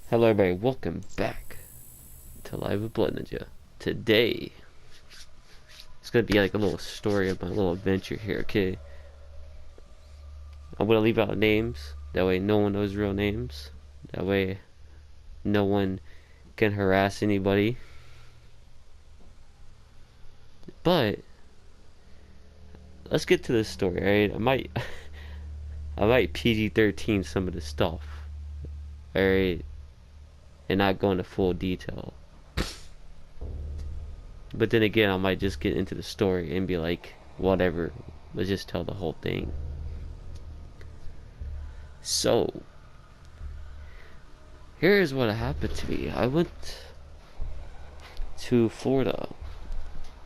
Hello everybody, welcome back to Live with Blood Ninja. Today, it's gonna be like a little story of my little adventure here, okay? I'm gonna leave out names, that way no one knows real names. That way no one can harass anybody. But, let's get to this story, alright? I might PG-13 some of the stuff, alright? And not go into full detail. But then again, I might just get into the story and be like, whatever, let's just tell the whole thing. So, here's what happened to me. I went to Florida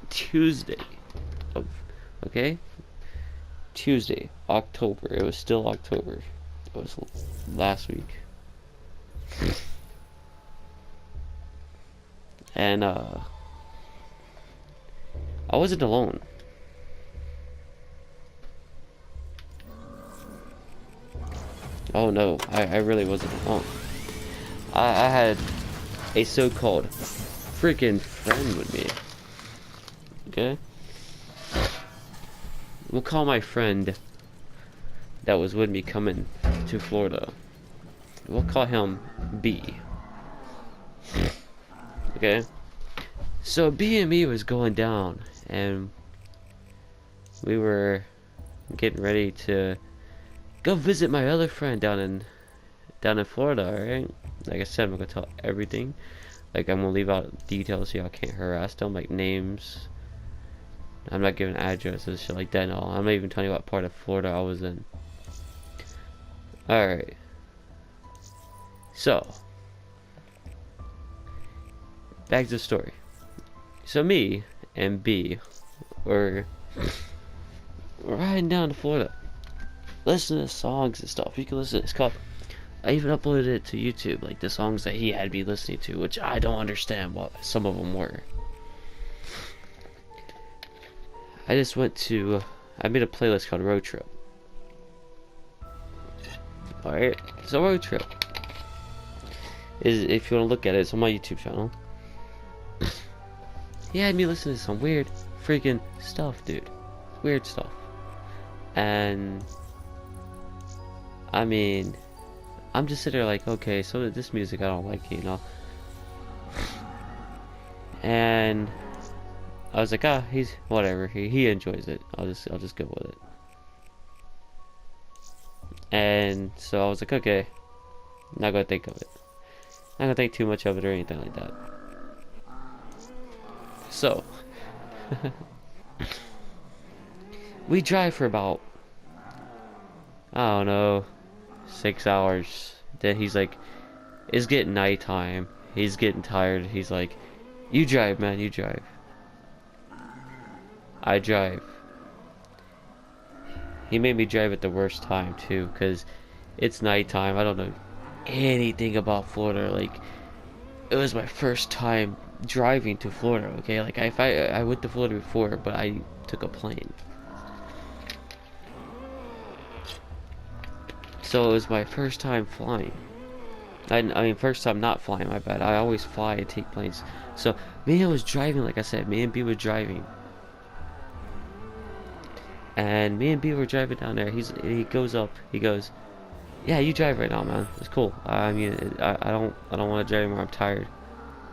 Tuesday. Okay? Tuesday, October. It was still October. It was last week. And I wasn't alone. Oh no, I really wasn't alone. I had a so-called freaking friend with me. Okay? We'll call my friend that was with me coming to Florida. We'll call him B. Okay? So B and me was going down, and we were getting ready to go visit my other friend down in Florida, alright? Like I said, I'm gonna tell everything. Like, I'm gonna leave out details so y'all can't harass them, like names. I'm not giving addresses, shit like that and all. I'm not even telling you what part of Florida I was in. Alright. So, back to the story. So me and B were riding down to Florida, listening to songs and stuff. You can listen to it. It's called, I even uploaded it to YouTube, like the songs that he had me listening to, which I don't understand what some of them were. I just went to, I made a playlist called Road Trip. Alright, so Road Trip is, if you want to look at it, it's on my YouTube channel. He had me listen to some weird freaking stuff, dude. Weird stuff. And I mean, I'm just sitting there like, okay, so this music I don't like, you know. And I was like, ah, he's whatever. He enjoys it. I'll just go with it. And so I was like, okay, not gonna think of it. Not gonna think too much of it or anything like that. So we drive for about, I don't know, 6 hours. Then he's like, it's getting nighttime. He's getting tired. He's like, you drive, man, you drive. I drive. He made me drive at the worst time too, because it's nighttime. I don't know anything about Florida. Like, it was my first time driving to Florida, okay? Like, I went to Florida before, but I took a plane. So it was my first time flying. I mean, first time not flying, my bad. I always fly and take planes. So, me and was driving, like I said, me and B were driving. And me and B were driving down there. He goes up, he goes, yeah, you drive right now, man. It's cool. I mean, I don't want to drive anymore. I'm tired.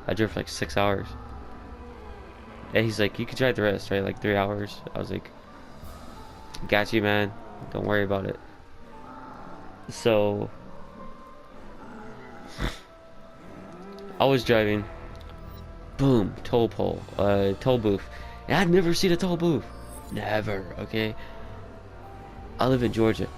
I drove for like 6 hours. And he's like, you can drive the rest, right? Like 3 hours. I was like, got you, man. Don't worry about it. So I was driving. Boom, toll pole, toll booth. And I'd never seen a toll booth. Never, okay? I live in Georgia.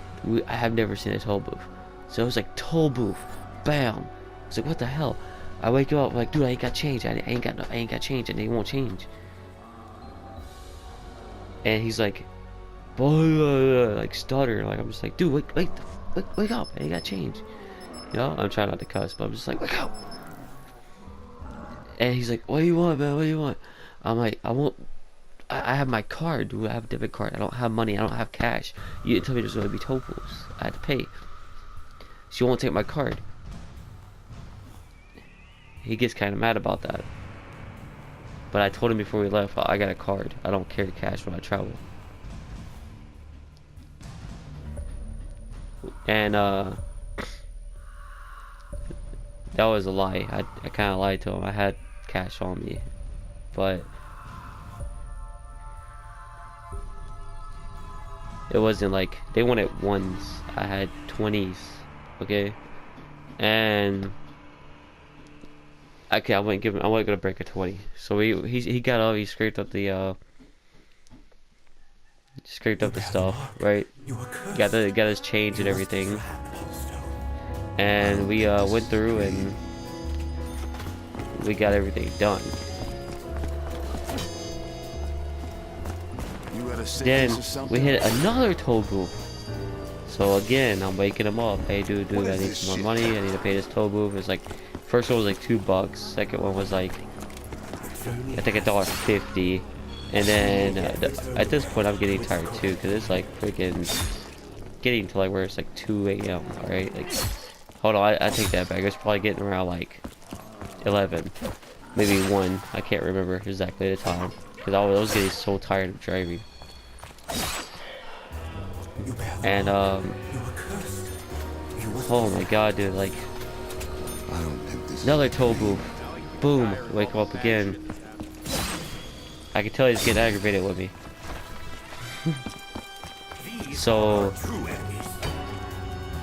I have never seen a toll booth. So it was like, toll booth. Bam. I was like, what the hell? I wake up like, dude, I ain't got change. I ain't got change, and they won't change. And he's like, boy, like stuttering. Like, I'm just like, dude, wake up. I ain't got change. You know, I'm trying not to cuss, but I'm just like, wake up. And he's like, what do you want, man? What do you want? I'm like, I have my card, dude. I have a debit card. I don't have money. I don't have cash. You didn't tell me there's going to be toll booths. I had to pay. She won't take my card. he gets kind of mad about that. But I told him before we left, I got a card. I don't carry cash when I travel. And that was a lie. I kind of lied to him. I had cash on me, but it wasn't like they wanted ones. I had 20s, okay, and okay, I wasn't gonna break a 20. So he got up. He scraped up the stuff, right? Got his change and everything, and we went through and we got everything done. Then we hit another toll booth. So again, I'm waking him up. Hey, dude, I need some more money. I need to pay this toll booth. It's like, first one was like $2. Second one was like, I think $1.50. And then at this point, I'm getting tired too, because it's like freaking getting to like where it's like 2 a.m. Alright, like, hold on, I take that back. It's probably getting around like 11, maybe 1. I can't remember exactly the time, because I was getting so tired of driving. And oh my god, dude, like another toll booth. Boom, wake up again. I could tell he's getting aggravated with me. So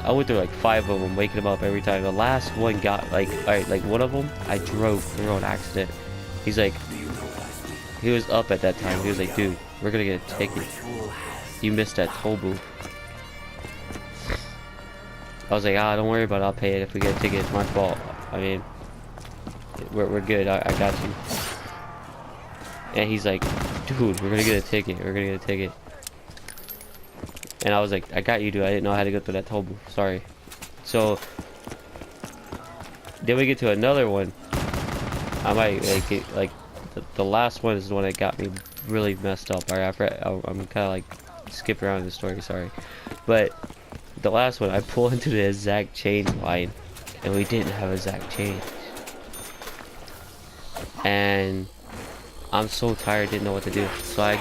I went through like 5 of them, waking him up every time. The last one got like, alright, like one of them I drove through an accident. He's like, he was up at that time. He was like, dude, we're gonna get a ticket. You missed that toll booth. I was like, don't worry about it. I'll pay it. If we get a ticket, it's my fault. I mean, we're good. I got you. And he's like, dude, we're gonna get a ticket. We're gonna get a ticket. And I was like, I got you, dude. I didn't know how to go through that toll booth. Sorry. So then we get to another one. I might like the last one is the one that got me really messed up. Alright, I'm kind of like skipping around the story. Sorry, but the last one, I pull into the exact change line, and we didn't have exact change. And I'm so tired, didn't know what to do. So I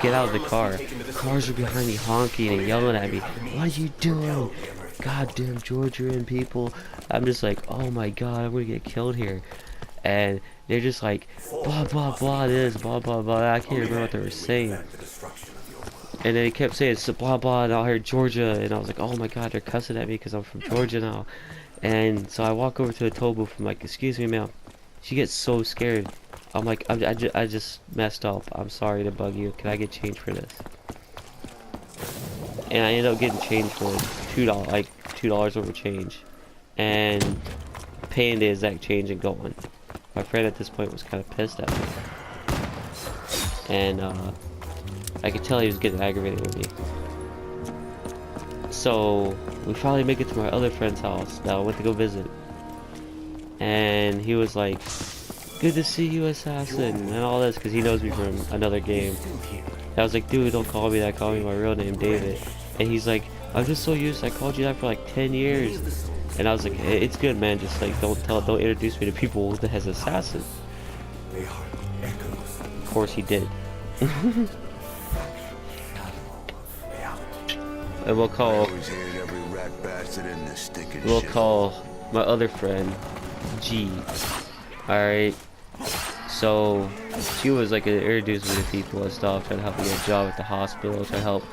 get out of the car. Cars are behind me honking and yelling at me. What are you doing? Goddamn Georgian people. I'm just like, oh my god, I'm gonna get killed here. And they're just like, blah blah blah this, blah blah blah. I can't remember what they were saying. And they kept saying blah blah, and I heard Georgia, and I was like, oh my god, they're cussing at me because I'm from Georgia now. And so I walk over to the toll booth. I'm like, excuse me, ma'am. She gets so scared. I'm like, I just messed up. I'm sorry to bug you. Can I get change for this? And I ended up getting change for $2, like $2 over change, and paying the exact change and going. My friend at this point was kind of pissed at me, and I could tell he was getting aggravated with me. So we finally make it to my other friend's house that I went to go visit, and he was like, good to see you, assassin, and all this, because he knows me from another game. And I was like, dude, don't call me that, call me my real name, David. And he's like, I'm just so used to, I called you that for like 10 years. And I was like, it's good, man, just like, don't introduce me to people as assassin. Of course he did. And we'll call my other friend G. Alright, so she was like introduced me to people and stuff, trying to help me get a job at the hospital, trying to help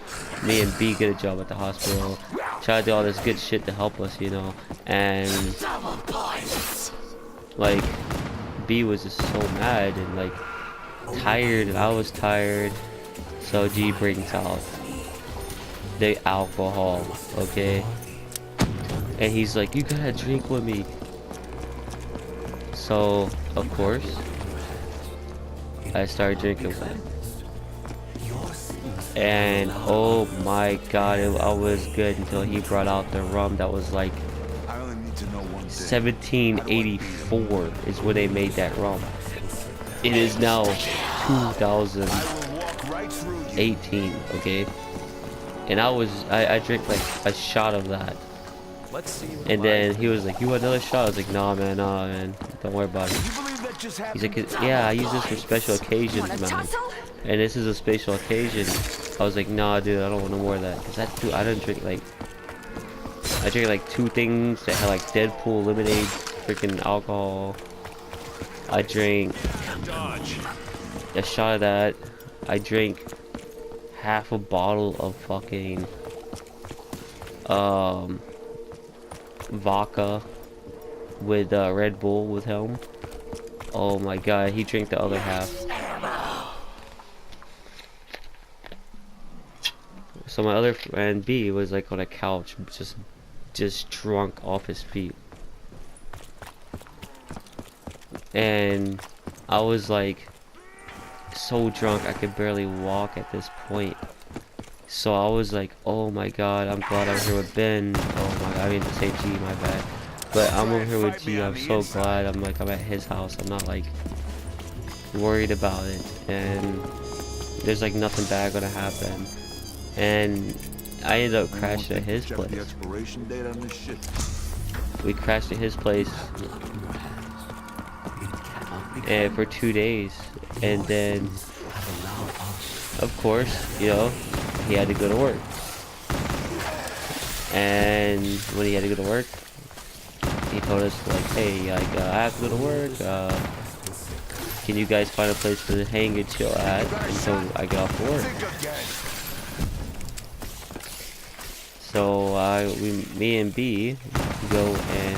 me and B get a job at the hospital, trying to do all this good shit to help us, you know. And like B was just so mad and like tired, and I was tired. So G brings out the alcohol, okay, and he's like, you gotta drink with me. So, of course, I started drinking with him. And oh my god, I was good until he brought out the rum that was like 1784 is when they made that rum. It is now 2018, okay? And I drank like a shot of that. Let's see what And lies then he was like, "You want another shot?" I was like, "Nah, man, nah, man. Don't worry about it." Can you believe that just He's happened? like, "Yeah, I use this for special occasions, man. And this is a special occasion." I was like, "Nah, dude, I don't want no more of that. Cause that, dude, I don't drink like, I drank like 2 things that had like Deadpool lemonade, freaking alcohol. I drank a shot of that. I drank half a bottle of fucking vodka with Red Bull with him. Oh my god, he drank the other half. So my other friend B was like on a couch, just drunk off his feet. And I was like so drunk I could barely walk at this point. So I was like, oh my god, I'm glad I'm here with Ben. Oh my god, I mean to say G, my bad. But I'm over here with G, I'm so glad I'm at his house. I'm not like worried about it. And there's like nothing bad gonna happen. And I ended up crashing at his place. We crashed at his place and for 2 days. And then, of course, you know, he had to go to work. And when he had to go to work, he told us like, hey, like, I have to go to work. Can you guys find a place to hang and chill at until I get off work? So me and B go and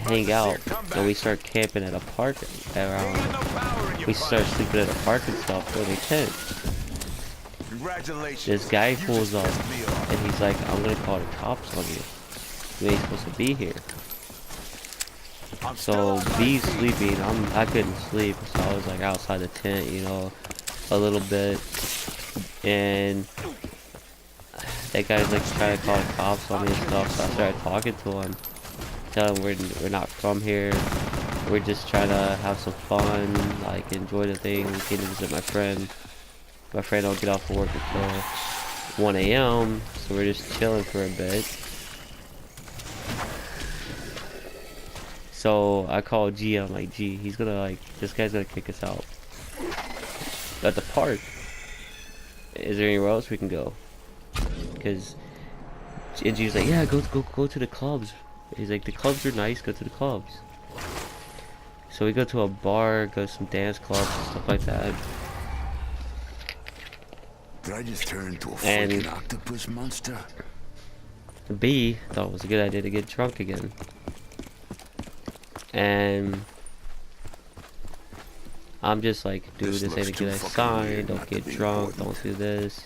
hang out, and we start camping at a park around. We start sleeping at a park and stuff for the tent. This guy pulls up, and he's like, "I'm gonna call the cops on you. You ain't supposed to be here." So B's sleeping. I couldn't sleep, so I was like outside the tent, you know, a little bit, and that guy's like trying to call the cops on me and stuff. So I started talking to him, telling him we're not from here. We're just trying to have some fun, like enjoy the thing. We came to visit my friend. My friend don't get off of work until 1 a.m. So we're just chilling for a bit. So I called G. I'm like, G, he's gonna like, this guy's gonna kick us out at the park. Is there anywhere else we can go? Because and G's like, yeah, go to the clubs. He's like, the clubs are nice. Go to the clubs. So we go to a bar, go to some dance clubs and stuff like that. Did I just turn into a freaking octopus monster? B thought it was a good idea to get drunk again. And I'm just like, dude, this ain't a good sign. Don't get drunk. Don't do this.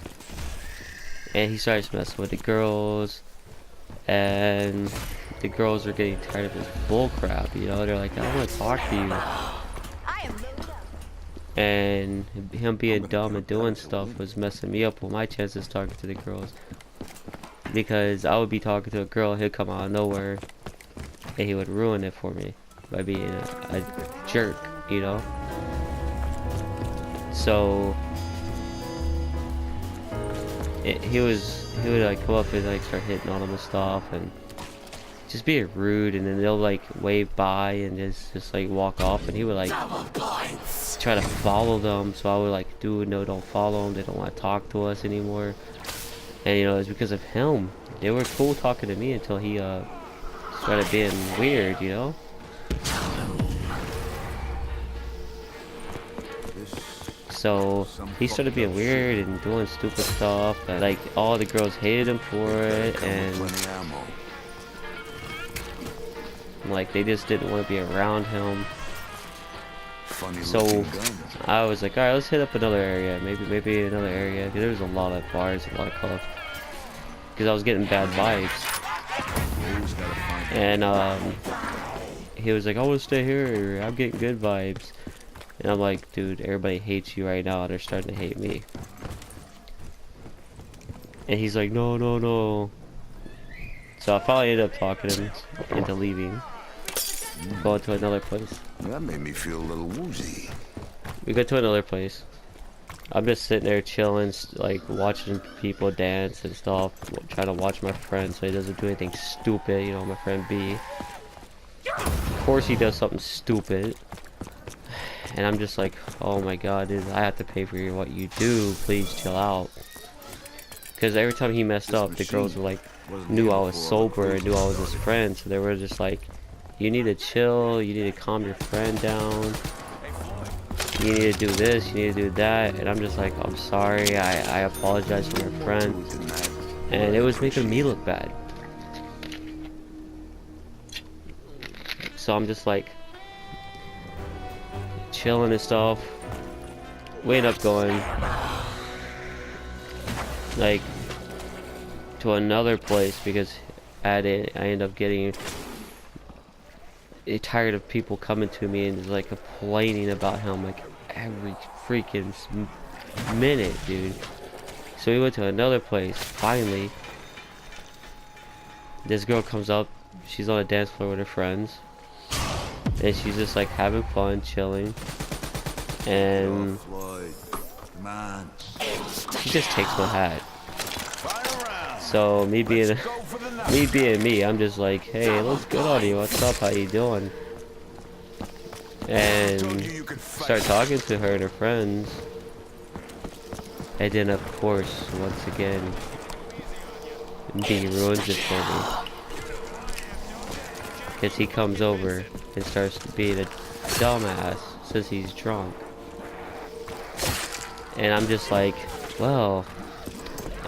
And he starts messing with the girls. And the girls are getting tired of his bull crap, you know? They're like, I don't want to talk to you. And him being dumb and doing stuff was messing me up with my chances talking to the girls. Because I would be talking to a girl, he'd come out of nowhere, and he would ruin it for me by being a jerk, you know? So he would like come up and like start hitting on him and stuff, and just being rude, and then they'll like wave by and just like walk off, and he would like try to follow them. So I would like, dude, no, don't follow them. They don't want to talk to us anymore. And you know, it's because of him. They were cool talking to me until he started being weird, you know. So he started being weird and doing stupid stuff, and like all the girls hated him for it, and like they just didn't want to be around him. So I was like, alright, let's hit up another area, maybe another area, because there was a lot of bars, a lot of clubs, because I was getting bad vibes. And he was like, I want to stay here, I'm getting good vibes. And I'm like, dude, everybody hates you right now. They're starting to hate me. And he's like, no, no, no. So I finally ended up talking him into leaving. Going to another place. That made me feel a little woozy. We go to another place. I'm just sitting there chilling, like watching people dance and stuff, trying to watch my friend so he doesn't do anything stupid. You know, my friend B. Of course he does something stupid. And I'm just like, oh my god, dude, I have to pay for what you do. Please chill out. Because every time he messed up, the girls were like, knew I was sober and knew I was his friend. So they were just like, you need to chill, you need to calm your friend down. You need to do this, you need to do that. And I'm just like, I'm sorry, I apologize for my friend. And it was making me look bad. So I'm just like, chilling and stuff. We end up going like to another place because at it I end up getting tired of people coming to me and just like complaining about him like every freaking minute, dude. So we went to another place. Finally, this girl comes up. She's on a dance floor with her friends. And she's just like having fun, chilling. And she just takes my hat. So me being me, I'm just like, hey, it looks good on you. What's up? How you doing? And start talking to her and her friends. And then of course, once again, B ruins it for me. Because he comes over and starts being a dumbass, says he's drunk. And I'm just like, well,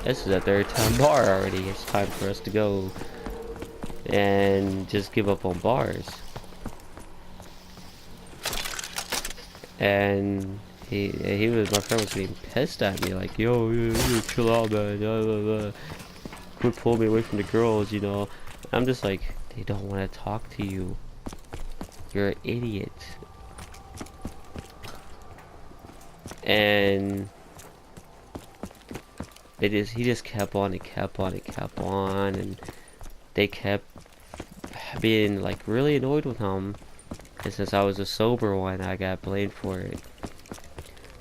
this is a third time bar already. It's time for us to go and just give up on bars. And my friend was getting pissed at me, like, yo, chill out, man, blah, blah, blah. Quit pulling me away from the girls, you know. I'm just like, they don't want to talk to you. You're an idiot. And he just kept on and kept on and kept on, and they kept being like really annoyed with him. And since I was a sober one, I got blamed for it.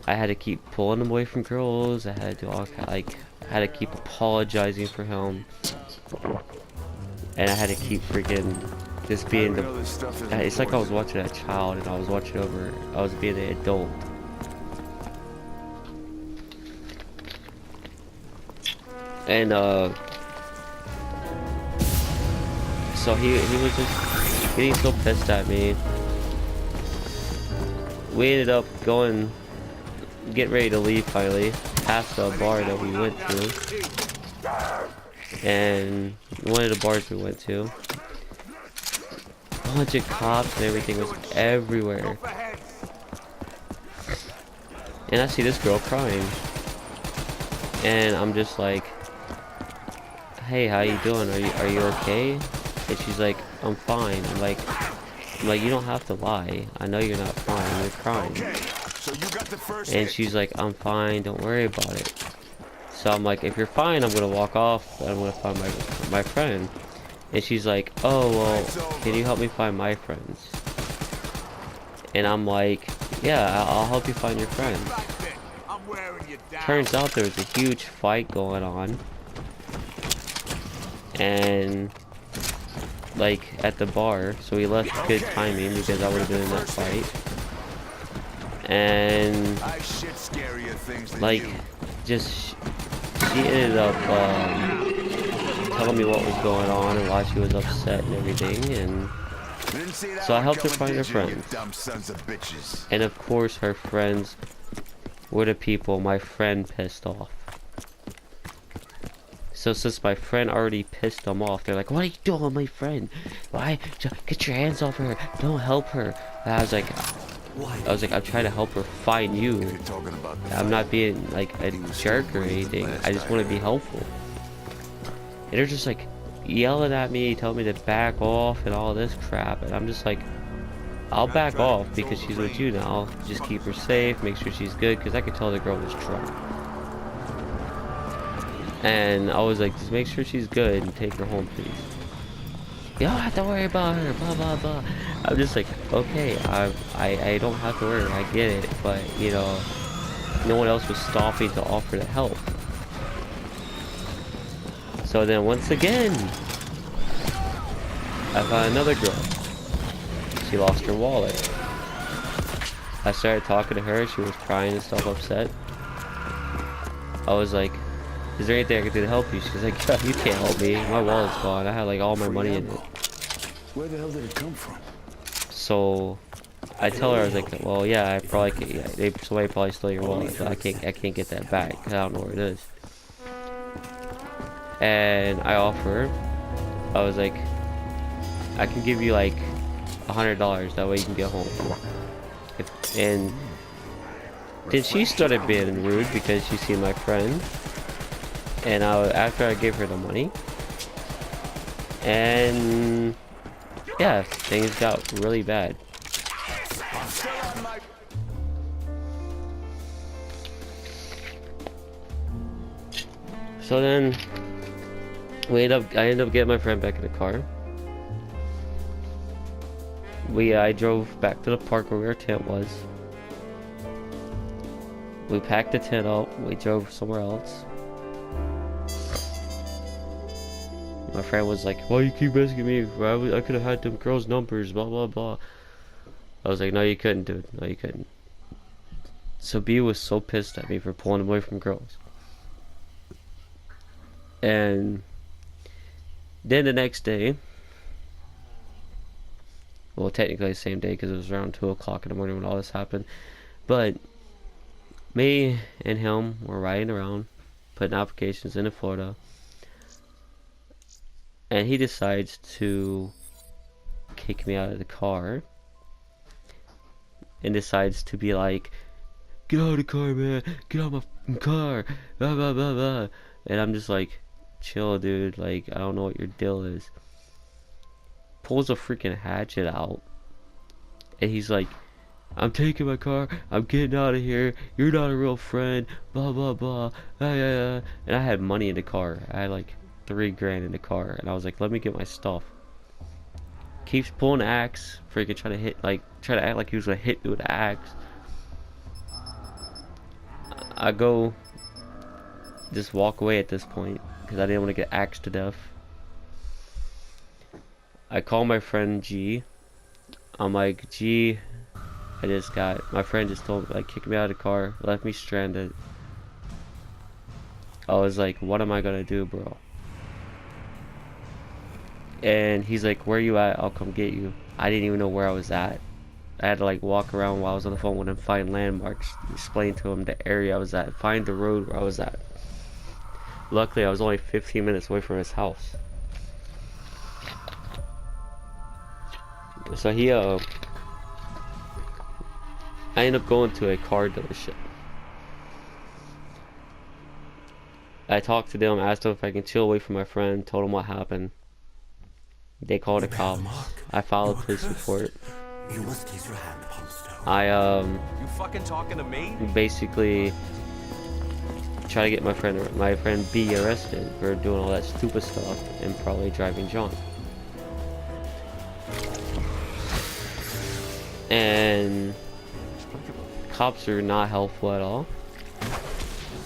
I had to keep pulling him away from girls. I had to do I had to keep apologizing for him. And I had to keep freaking just being the. It's like I was watching a child and I was being an adult. And so he was just getting so pissed at me. We ended up getting ready to leave finally, past the bar that we went to. And one of the bars we went to, a bunch of cops and everything was everywhere. And I see this girl crying. And I'm just like, hey, how you doing? Are you okay? And she's like, I'm fine. I'm like, you don't have to lie. I know you're not fine. You're crying. And she's like, I'm fine. Don't worry about it. So I'm like, if you're fine, I'm gonna walk off. I'm gonna find my friend. And she's like, oh well, can you help me find my friends? And I'm like, yeah, I'll help you find your friends. Turns out there was a huge fight going on. And like at the bar, so we left good timing because I would have been in that fight. And like just she ended up telling me what was going on and why she was upset and everything, and so I helped her find her friends. And of course her friends were the people my friend pissed off. So since my friend already pissed them off, they're like, what are you doing with my friend? Why? Get your hands off her. Don't help her. And I was like, I'm trying to help her find you. I'm not being like a jerk or anything. I just want to be helpful. And they're just like yelling at me, telling me to back off and all this crap. And I'm just like, I'll back off because she's with you now. Just keep her safe, make sure she's good, because I could tell the girl was drunk. And I was like, just make sure she's good and take her home, please. You don't have to worry about her, blah, blah, blah. I'm just like, okay, I don't have to worry, I get it. But, you know, no one else was stopping to offer to help. So then once again, I found another girl. She lost her wallet. I started talking to her. She was crying and stuff, upset. I was like, is there anything I can do to help you? She's like, yeah, you can't help me. My wallet's gone. I had like all my money in it. Where the hell did it come from? So I tell her, I was like, well, yeah, I probably can, somebody probably stole your wallet, but I can't get that back because I don't know where it is. And I offer her, I was like, I can give you like $100. That way you can get home. And then she started being rude because she seen my friend. And after I gave her the money, and yeah, things got really bad. So then I ended up getting my friend back in the car. I drove back to the park where our tent was. We packed the tent up. We drove somewhere else. My friend was like, why you keep asking me? I could have had them girls' numbers, blah, blah, blah. I was like, no, you couldn't, dude. No, you couldn't. So B was so pissed at me for pulling away from girls. And then the next day, well, technically the same day because it was around 2 o'clock in the morning when all this happened. But me and him were riding around, putting applications into Florida. And he decides to kick me out of the car. And decides to be like, get out of the car, man. Get out of my car. Blah, blah, blah, blah. And I'm just like, chill, dude. Like, I don't know what your deal is. Pulls a freaking hatchet out. And he's like, I'm taking my car. I'm getting out of here. You're not a real friend. Blah, blah, blah. And I had money in the car. I had like $3 grand in the car. And I was like, let me get my stuff. Keeps pulling the axe. Freaking try to act like he was gonna hit me with the axe. I go just walk away at this point because I didn't want to get axed to death. I call my friend G. I'm like, G, my friend just told me, like, kicked me out of the car, left me stranded. I was like, what am I gonna do, bro? And he's like, where you at? I'll come get you. I didn't even know where I was at. I had to like walk around while I was on the phone with him, find landmarks, explain to him the area I was at, find the road where I was at. Luckily, I was only 15 minutes away from his house. So I ended up going to a car dealership. I talked to them, asked them if I can chill away from my friend, told them what happened. They called the cops. I filed a police report. You must place your hand upon the stone. You fucking talking to me? Basically try to get my friend B arrested for doing all that stupid stuff and probably driving drunk. And cops are not helpful at all.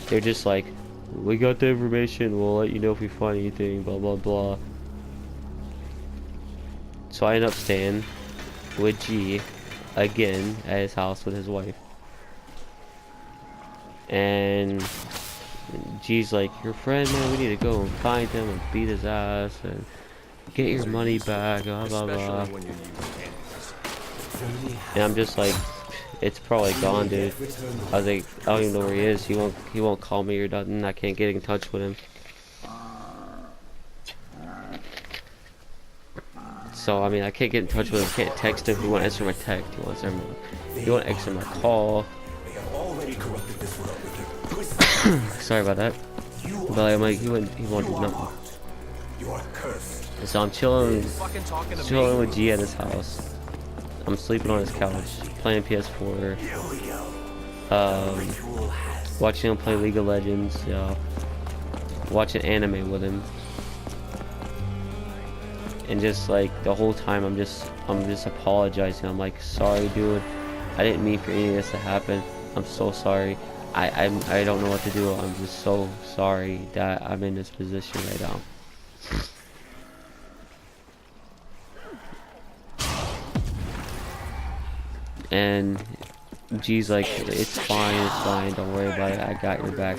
They're just like, we got the information, we'll let you know if we find anything, blah blah blah. So I end up staying with G again at his house with his wife. And G's like, your friend, man, we need to go and find him and beat his ass and get your money back, blah blah blah. And I'm just like, it's probably gone, dude. I was like, I don't even know where he is. He won't call me or nothing. I can't get in touch with him. So I mean, I can't get in touch with him. Can't text him. He won't answer my text. He won't answer my call. Sorry about that. But I'm like, he won't do nothing. So I'm chilling with G at his house. I'm sleeping on his couch, playing PS4, watching him play League of Legends, watching anime with him, and just like the whole time I'm just apologizing. I'm like, sorry, dude, I didn't mean for any of this to happen. I'm so sorry. I don't know what to do. I'm just so sorry that I'm in this position right now. And G's like, it's fine, don't worry about it, I got your back.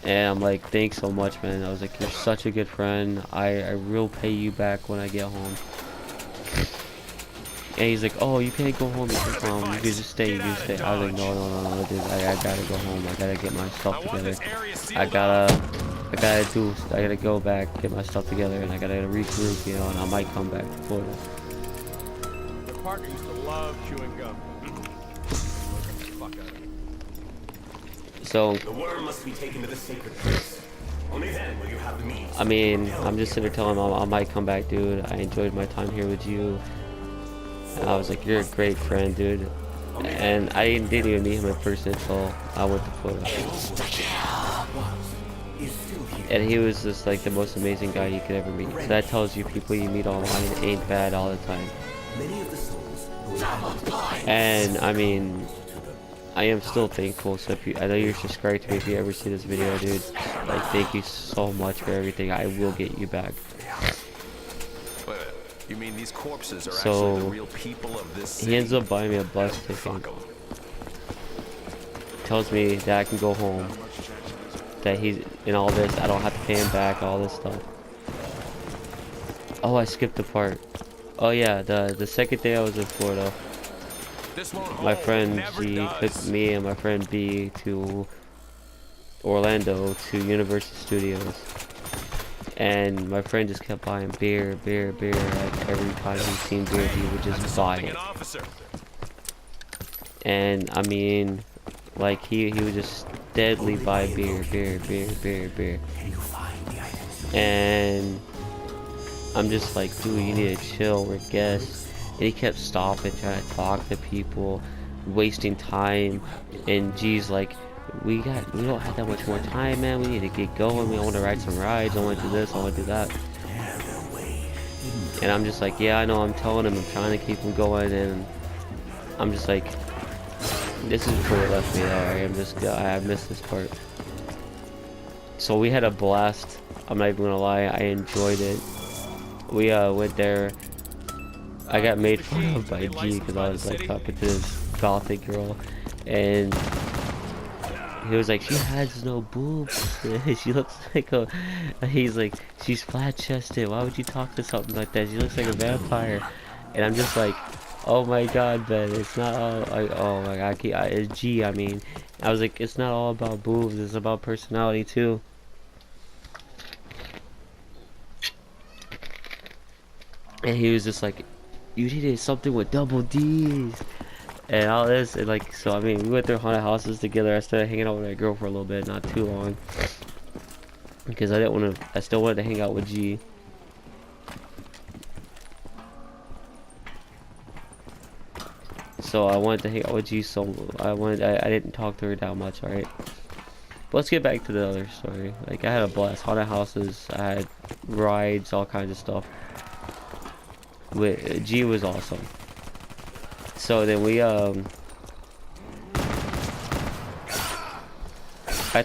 And I'm like, thanks so much, man. I was like, you're such a good friend. I will pay you back when I get home. And he's like, oh, you can't go home. He's like, Mom, you can just stay, I was like, no, dude, I gotta go home. I gotta get my stuff together. I gotta go back, get my stuff together, and I gotta regroup, you know, and I might come back to Florida. Your partner used to love chewing gum. So, the worm must be taken to the sacred place. Only then will you have the means. I mean, I'm just sitting there telling him I might come back, dude. I enjoyed my time here with you. And I was like, you're a great friend, dude. And I didn't even meet him in person until I went to Florida. And he was just like the most amazing guy you could ever meet. So that tells you people you meet online ain't bad all the time. And I mean, I am still thankful. So if you, I know you're subscribed to me. If you ever see this video, dude, like, thank you so much for everything. I will get you back. You mean these corpses are so actually the real people of this city? He ends up buying me a bus ticket. Tells me that I can go home. That he's in all this. I don't have to pay him back. All this stuff. Oh, I skipped the part. Oh yeah, the second day I was in Florida, my friend G took me and my friend B to Orlando to Universal Studios. And my friend just kept buying beer. Like every time he seen beer, he would just buy it. And I mean, like he would just steadily buy beer. And I'm just like, dude, you need to chill. We're guests. And he kept stopping, trying to talk to people, wasting time. And G's like, we don't have that much more time, man. We need to get going. We want to ride some rides. I want to do this. I want to do that. And I'm just like, yeah, I know. I'm telling him. I'm trying to keep him going. And I'm just like, this is before he left me. Alright, I missed this part. So we had a blast. I'm not even gonna lie. I enjoyed it. We went there. I got made fun of by G because I was like talking to this gothic girl, and he was like, she has no boobs. She looks like a. He's like, she's flat chested. Why would you talk to something like that? She looks like a vampire. And I'm just like, oh my god, Ben. It's not all. Like, oh my god, it's G. I mean, I was like, it's not all about boobs. It's about personality too. And he was just like, you needed something with double D's. And all this, and like, so I mean, we went through haunted houses together. I started hanging out with my girl for a little bit, not too long, because I didn't want to. I still wanted to hang out with G. So I wanted to hang out with G. So I didn't talk to her that much. All right. But let's get back to the other story. Like, I had a blast. Haunted houses. I had rides, all kinds of stuff. With G was awesome. So then we now I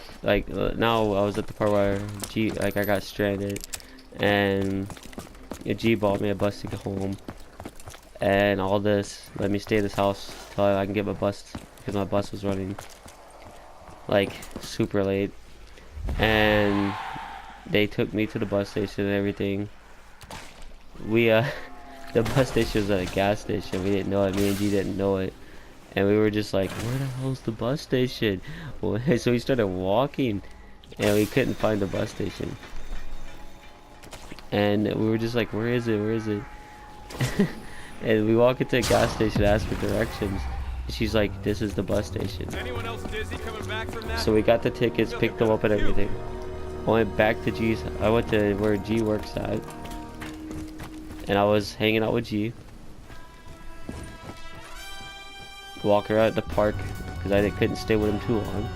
was at the part where G, like, I got stranded, and G bought me a bus to get home, and all this, let me stay in this house till I can get my bus, because my bus was running like super late, and they took me to the bus station and everything. We the bus station was at a gas station. We didn't know it. Me and G didn't know it. And we were just like, where the hell's the bus station? Well, so we started walking, and we couldn't find the bus station. And we were just like, where is it? Where is it? And we walk into a gas station, ask for directions. And she's like, this is the bus station. Anyone else dizzy coming back from that? So we got the tickets, picked them up and everything. I went back to G's. I went to where G works at. And I was hanging out with G. Walking around at the park because I couldn't stay with him too long.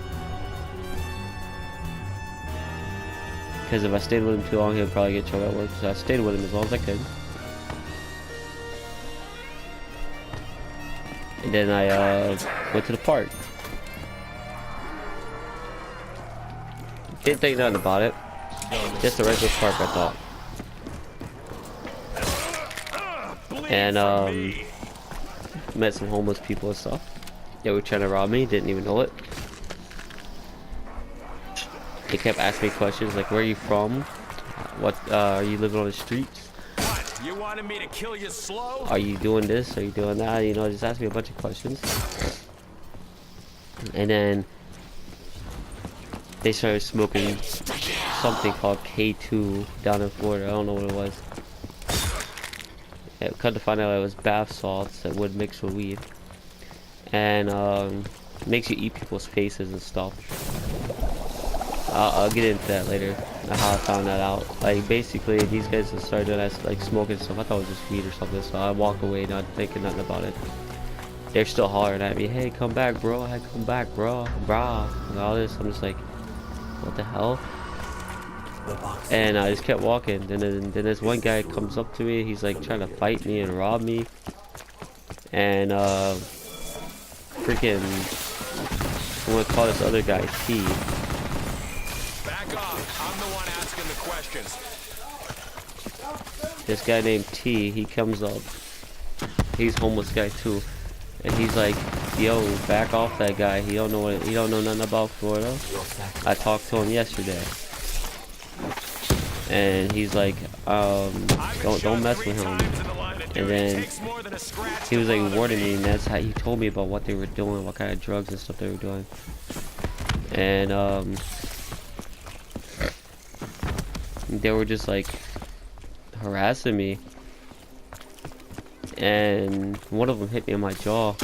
Because if I stayed with him too long, he'd probably get trouble at work. So I stayed with him as long as I could. And then I went to the park. Didn't think nothing about it. Just a regular park, I thought. And met some homeless people and stuff. They were trying to rob me, didn't even know it. They kept asking me questions like, where are you from? What, are you living on the streets? What? You wanted me to kill you slow? Are you doing this? Are you doing that? You know, just ask me a bunch of questions. And then they started smoking something called K2 down in Florida. I don't know what it was. Come to find out it was bath salts that would mix with weed. And makes you eat people's faces and stuff. I'll get into that later, how I found that out. Like, basically, these guys started doing that, like, smoking stuff. I thought it was just weed or something, so I walk away not thinking nothing about it. They're still hollering at me, hey, come back, bro, hey, come back, bro, brah, and all this. I'm just like, what the hell? And I just kept walking. Then this one guy comes up to me, he's like trying to fight me and rob me. And, freaking, I'm gonna call this other guy T. Back off. I'm the one asking the questions. This guy named T, he comes up. He's a homeless guy too. And he's like, yo, back off that guy. He don't know nothing about Florida. I talked to him yesterday. And he's like, don't mess with him. And then he was like warning me, and that's how he told me about what they were doing, what kind of drugs and stuff they were doing. And they were just like harassing me, and one of them hit me in my jaw.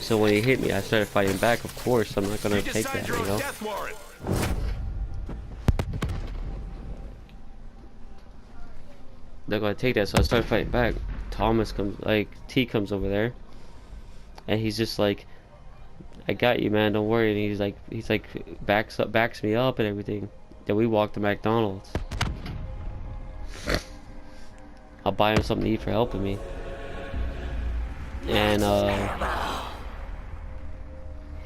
So when he hit me, I started fighting back. Of course, I'm not gonna take that, you know. They're gonna take that, so I started fighting back. T comes over there, and he's just like, I got you, man, don't worry. And he's like backs me up and everything. Then we walk to McDonald's. I'll buy him something to eat for helping me. And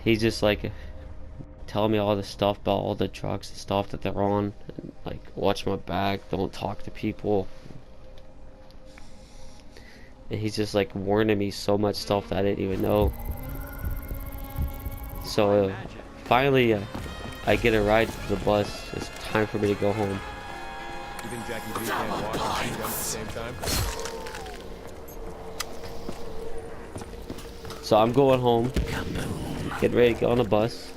he's just like telling me all this stuff about all the drugs and stuff that they're on. And, like, watch my back, don't talk to people. And he's just like warning me so much stuff that I didn't even know. So finally, I get a ride to the bus. It's time for me to go home. You think Jackie B can walk and shoot them at the same time? So I'm going home, get ready to get on the bus.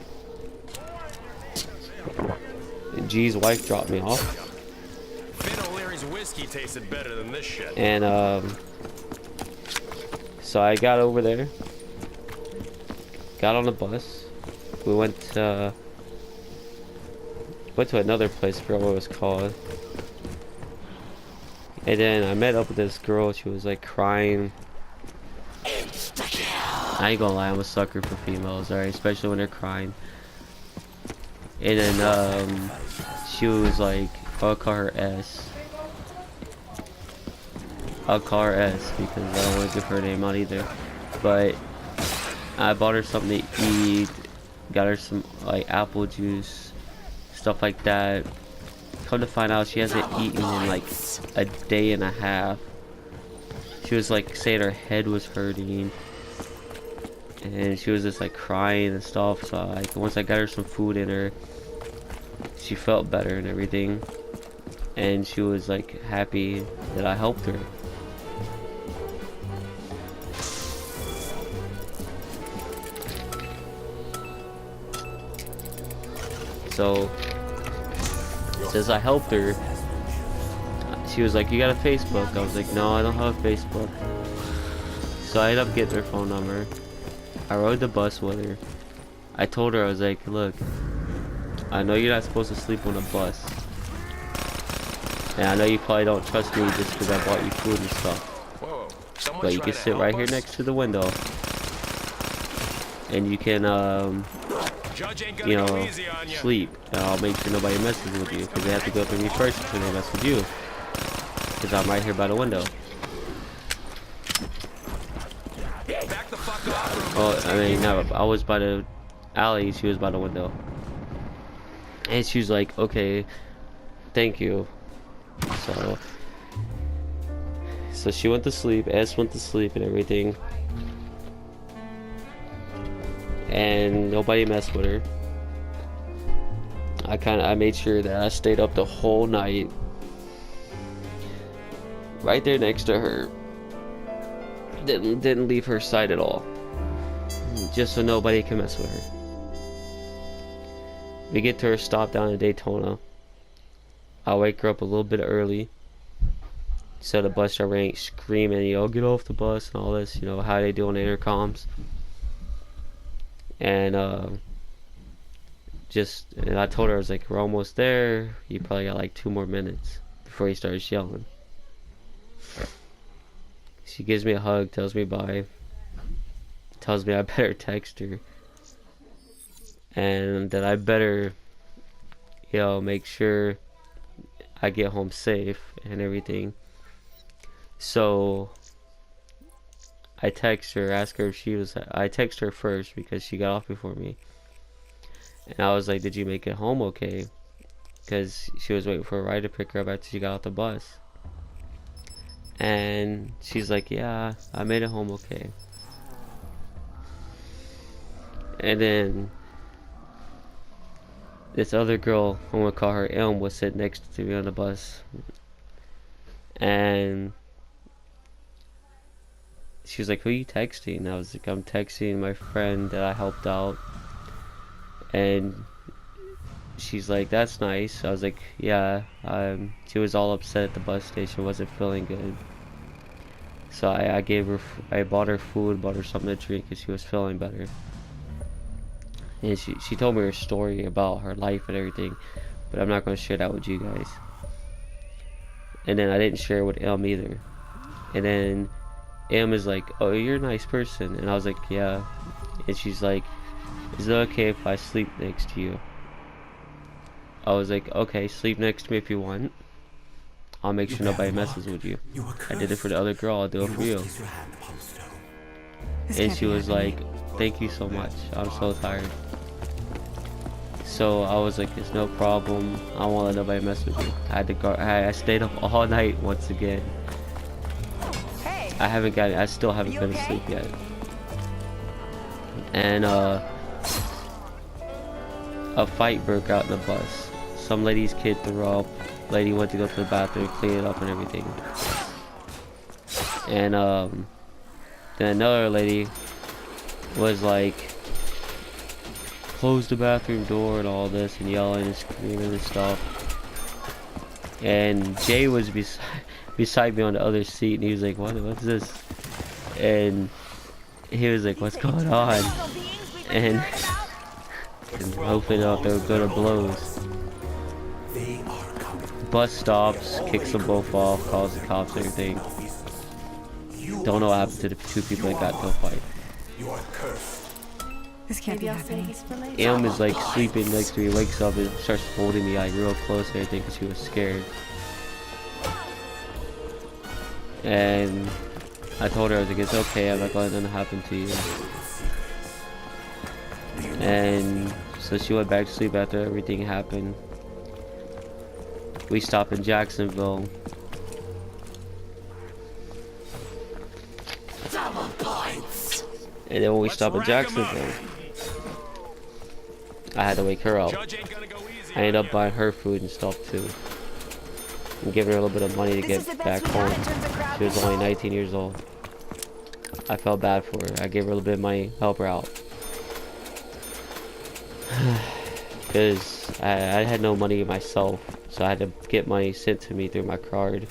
And G's wife dropped me off. Finn O'Leary's whiskey tasted better than this shit. And so I got over there, got on the bus. We went to another place, I forgot what it was called. And then I met up with this girl. She was like crying. I ain't gonna lie, I'm a sucker for females, alright, especially when they're crying. And then she was like, I'll call her S. I'll call her S because I don't want to give her name out either. But I bought her something to eat, got her some like apple juice, stuff like that. Come to find out, she hasn't eaten in like a day and a half. She was like saying her head was hurting, and she was just like crying and stuff. So like once I got her some food in her, she felt better and everything, and she was like happy that I helped her. So since I helped her, she was like, you got a Facebook? I was like, no, I don't have a Facebook. So I ended up getting her phone number. I rode the bus with her. I told her, I was like, look, I know you're not supposed to sleep on a bus, and I know you probably don't trust me just because I bought you food and stuff. But you can sit right here next to the window, and you can you know, sleep, and I'll make sure nobody messes with you, because they have to go through me first until they mess with you, because I'm right here by the window. Back the fuck off. Well, I mean, no, I was by the alley, she was by the window. And she was like, okay, thank you. So, she went to sleep, S went to sleep and everything. And nobody messed with her. I made sure that I stayed up the whole night. Right there next to her. Didn't leave her side at all. Just so nobody can mess with her. We get to her stop down in Daytona. I wake her up a little bit early. So the bus driver ain't screaming, you know, get off the bus and all this, you know, how they do on the intercoms. And and I told her, I was like, we're almost there. You probably got like 2 more minutes before he starts yelling. She gives me a hug, tells me bye, tells me I better text her, and that I better, you know, make sure I get home safe and everything. So I text her, ask her if she was. I text her first because she got off before me, and I was like, "Did you make it home okay?" Because she was waiting for a ride to pick her up after she got off the bus. And she's like, yeah, I made it home okay. And then this other girl, I'm gonna call her Elm, was sitting next to me on the bus. And she was like, who are you texting? And I was like, I'm texting my friend that I helped out. And she's like, that's nice. I was like, yeah. She was all upset at the bus station, wasn't feeling good. So I bought her food, bought her something to drink, and she was feeling better. And she told me her story about her life and everything, but I'm not going to share that with you guys. And then I didn't share it with Em either. And then Em is like, oh, you're a nice person. And I was like, yeah. And she's like, is it okay if I sleep next to you? I was like, okay, sleep next to me if you want. I'll make sure nobody messes with you. I did it for the other girl, I'll do it for you. And she was like, thank you so much, I'm so tired. So I was like, it's no problem, I won't let nobody mess with you. I had to go, I stayed up all night once again. I still haven't been asleep yet. And a fight broke out in the bus. Some lady's kid threw up. Lady went to go to the bathroom, clean it up and everything. And then another lady was like, close the bathroom door and all this, and yelling and screaming and stuff. And Jay was beside me on the other seat, and he was like, what's this? And he was like, what's going on? And hopefully they don't go to blows. Bus stops, kicks them both off, calls the cops and everything. Don't know what happened to the 2 people that got into a fight. This can't be happening. Em is like sleeping next to me, wakes up and starts holding me like real close and everything because she was scared. And I told her, I was like, it's okay, I'm not gonna let nothing happen to you. And so she went back to sleep after everything happened. We stopped in Jacksonville. And then when we stopped in Jacksonville, I had to wake her up. I ended up buying her food and stuff too. And giving her a little bit of money to get back home. She was only 19 years old. I felt bad for her. I gave her a little bit of money, help her out. Because I had no money myself, so I had to get money sent to me through my card.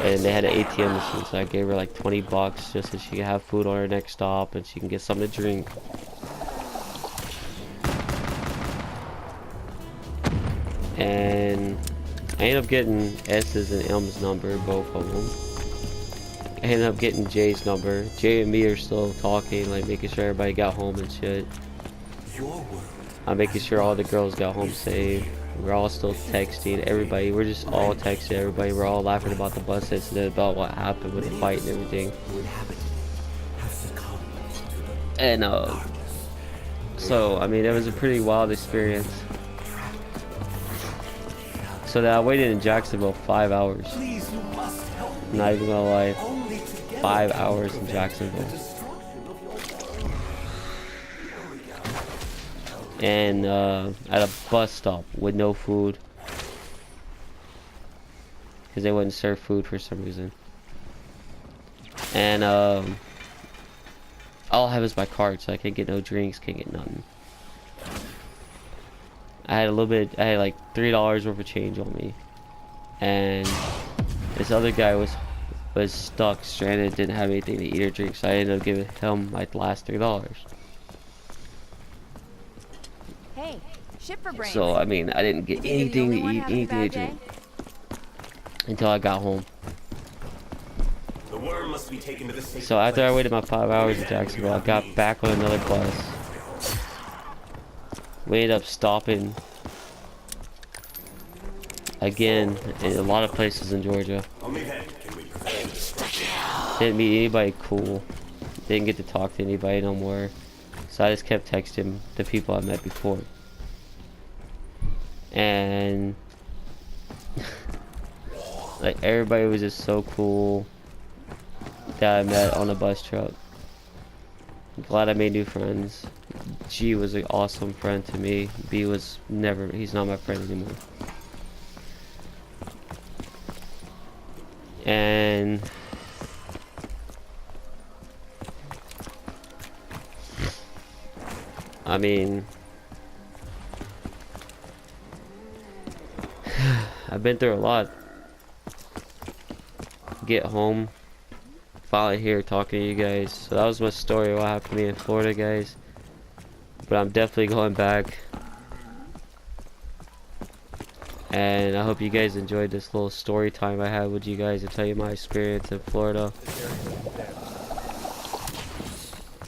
And they had an ATM machine, so I gave her like 20 bucks just so she could have food on her next stop and she can get something to drink. And I ended up getting S's and M's number, both of them. I ended up getting Jay's number. Jay and me are still talking, like making sure everybody got home and shit. I'm making sure all the girls got home safe. We're all still texting everybody. We're just all texting everybody. We're all laughing about the bus incident, about what happened with the fight and everything. And so I mean, it was a pretty wild experience. So that I waited in Jacksonville 5 hours. Please, you must help me. Not even gonna lie, Only together 5 can we hours in prevent the Jacksonville. destruction of your And at a bus stop with no food, because they wouldn't serve food for some reason. And all I have is my card, so I can't get no drinks, can't get nothing. I had a little bit, I had like $3 worth of change on me, and this other guy was stuck, stranded, didn't have anything to eat or drink, so I ended up giving him my last $3. Hey, ship for brains. So I mean, I didn't get anything to eat, anything to drink until I got home. The worm must be taken to the sacred So after I place. waited my 5 hours in Jacksonville, I got back on another bus. We ended up stopping again in a lot of places in Georgia. Only then can we prevent the destruction. Didn't meet anybody cool. Didn't get to talk to anybody no more. So I just kept texting the people I met before. And like everybody was just so cool that I met on a bus truck. Glad I made new friends. G was an awesome friend to me. B was never, he's not my friend anymore. And I mean, I've been through a lot. Get home, finally here talking to you guys. So that was my story, what happened to me in Florida, guys. But I'm definitely going back. And I hope you guys enjoyed this little story time I had with you guys to tell you my experience in Florida.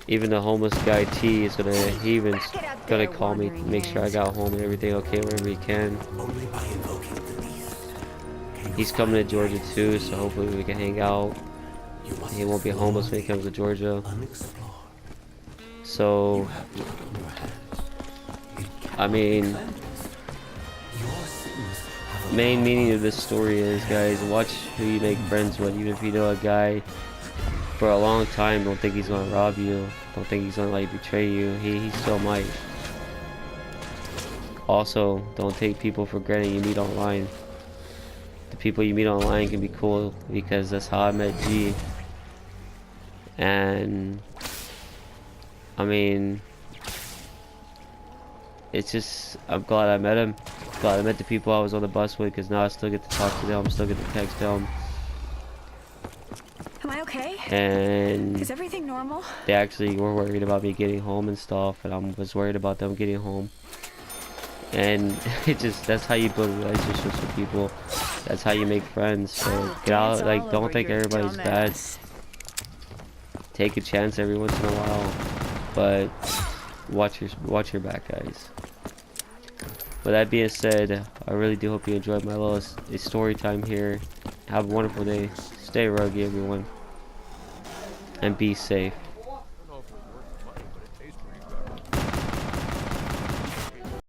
Even the homeless guy T is he even gonna call me, make sure I got home and everything okay wherever he can. Only by invoking the beast. He's coming to Georgia too, so hopefully we can hang out. You must He won't be homeless when he comes to Georgia. unexplored. So, I mean, Your sins have a main meaning of this story is, guys, watch who you make friends with. Even if you know a guy for a long time, don't think he's gonna rob you. Don't think he's gonna like betray you. He still might. Also, don't take people for granted you meet online. The people you meet online can be cool, because that's how I met G. And I mean, it's just, I'm glad I met him. Glad I met the people I was on the bus with, because now I still get to talk to them, still get to text them. Am I okay? And Is everything normal? they actually were worried about me getting home and stuff, and I was worried about them getting home. And it just, that's how you build relationships with people. That's how you make friends. So get out, like, don't think everybody's bad. Take a chance every once in a while, but watch your back, guys. With that being said, I really do hope you enjoyed my little story time here. Have a wonderful day. Stay rugged, everyone, and be safe.